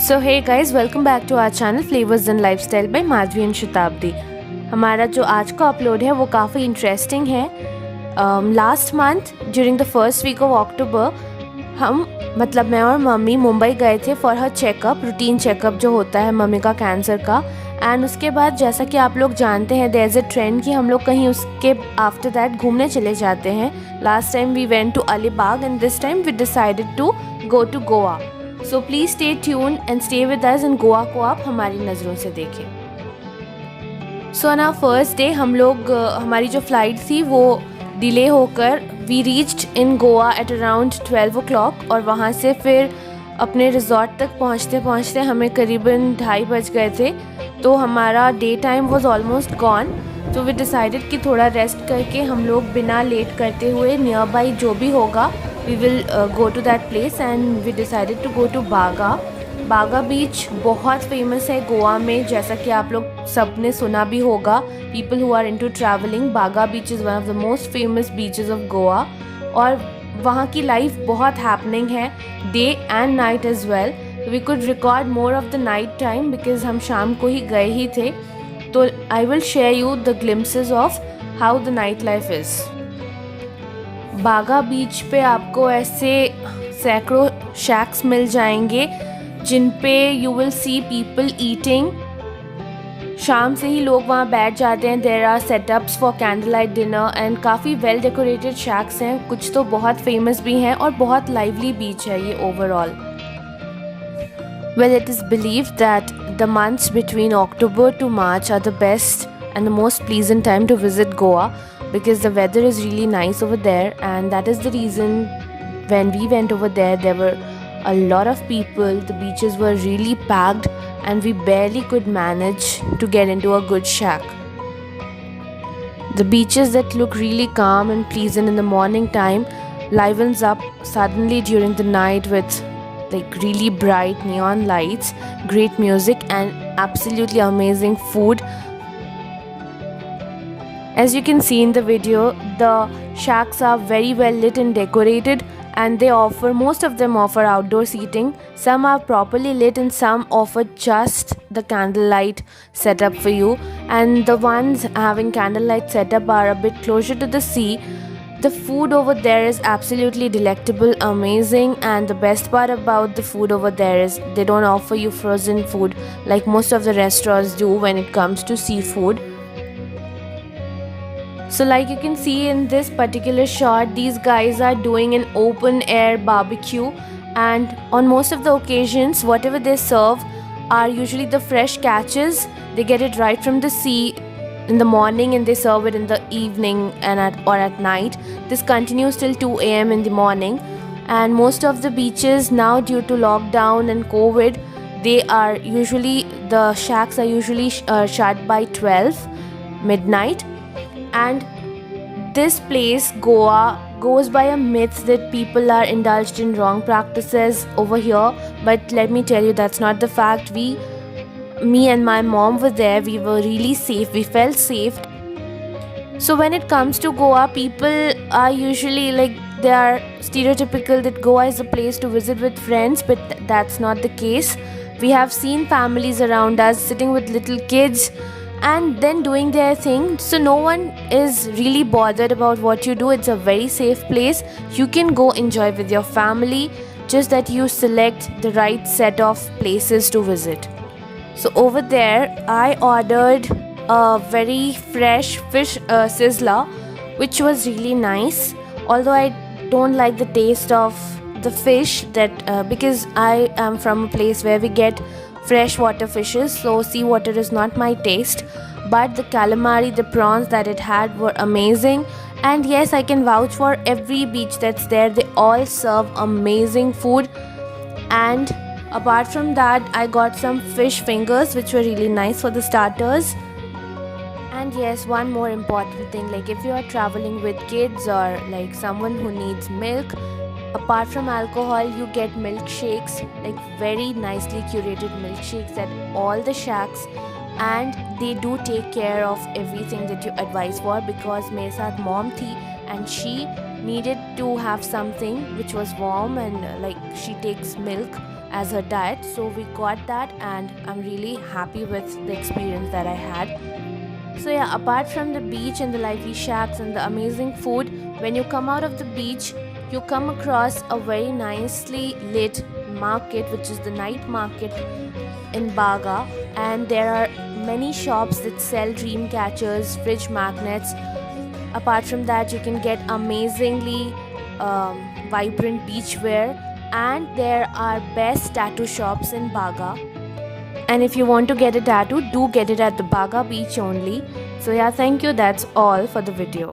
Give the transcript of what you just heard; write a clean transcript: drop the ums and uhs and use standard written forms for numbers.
So hey guys, welcome back to our channel flavours and lifestyle by Madhavi and Shatabdi. हमारा जो आज का upload है वो काफ़ी इंटरेस्टिंग है। Last month during the first week of October मैं और मम्मी मुंबई गए थे for her checkup, routine checkup जो होता है मम्मी का कैंसर का। एंड उसके बाद जैसा कि आप लोग जानते हैं देयर इज़ अ ट्रेंड कि हम लोग कहीं उसके आफ्टर दैट घूमने चले जाते हैं। Last time we went to Alibag and this time we decided to go to Goa. So please stay tune and stay with us and Goa को आप हमारी नज़रों से देखें। So on our first day हमारी जो फ्लाइट थी वो डिले होकर we reached in Goa at around 12 o'clock और वहाँ से फिर अपने रिजॉर्ट तक पहुँचते पहुँचते हमें करीबन 2:30 बज गए थे। तो हमारा day time was almost gone. तो वी डिसाइडेड कि थोड़ा रेस्ट करके हम लोग बिना लेट करते हुए नियर बाई जो भी होगा we will go to that place and we decided to go to बागा बीच बहुत फेमस है गोवा में, जैसा कि आप लोग सब ने सुना भी होगा। People who are into travelling, Baga beach is one of the most famous beaches of Goa और वहाँ की लाइफ बहुत हैपनिंग है day and night as well. We could record more of the night time because हम शाम को ही गए ही थे। तो I will share you the glimpses of how the night life is. Baga beach पे आपको ऐसे सैकड़ों शैक्स मिल जाएंगे जिन पे you will see people eating. शाम से ही लोग वहाँ बैठ जाते हैं। There are setups for candle light dinner and काफ़ी वेल डेकोरेटेड शैक्स हैं। कुछ तो बहुत फेमस भी हैं और बहुत लाइवली बीच है ये overall. Well, it is believed that the months between October to March are the best and the most pleasant time to visit Goa because the weather is really nice over there, and that is the reason when we went over there were a lot of people. The beaches were really packed and we barely could manage to get into a good shack. The beaches that look really calm and pleasant in the morning time livens up suddenly during the night with like really bright neon lights, great music and absolutely amazing food. As you can see in the video, the shacks are very well lit and decorated and most of them offer outdoor seating. Some are properly lit and some offer just the candlelight setup for you, and the ones having candlelight setup are a bit closer to the sea. The food over there is absolutely delectable, amazing, and the best part about the food over there is they don't offer you frozen food like most of the restaurants do when it comes to seafood. So like you can see in this particular shot, these guys are doing an open air barbecue, and on most of the occasions whatever they serve are usually the fresh catches. They get it right from the sea in the morning and they serve it in the evening or at night. This continues till 2 a.m. in the morning, and most of the beaches now, due to lockdown and COVID, the shacks are usually shut by 12 midnight. And this place, Goa, goes by a myth that people are indulged in wrong practices over here, but let me tell you that's not the fact. Me and my mom were there. We were really safe. We felt safe. So when it comes to Goa, people are usually they are stereotypical that Goa is a place to visit with friends, but that's not the case. We have seen families around us sitting with little kids and then doing their thing, so no one is really bothered about what you do. It's a very safe place. You can go enjoy with your family, just that you select the right set of places to visit. So over there I ordered a very fresh fish sizzler, which was really nice, although I don't like the taste of the fish because I am from a place where we get freshwater fishes, so seawater is not my taste. But the calamari, the prawns that it had were amazing, and yes, I can vouch for every beach that's there. They all serve amazing food. And apart from that, I got some fish fingers which were really nice for the starters. And yes, one more important thing, if you are traveling with kids or someone who needs milk, apart from alcohol, you get milkshakes, very nicely curated milkshakes at all the shacks, and they do take care of everything that you advise for. Because मेरे साथ mom थी and she needed to have something which was warm and she takes milk as her diet. So we got that, and I'm really happy with the experience that I had. So yeah, apart from the beach and the lively shacks and the amazing food, when you come out of the beach, you come across a very nicely lit market, which is the night market in Baga, and there are many shops that sell dream catchers, fridge magnets. Apart from that, you can get amazingly vibrant beachwear, and there are best tattoo shops in Baga. And if you want to get a tattoo, do get it at the Baga beach only. So yeah, thank you. That's all for the video.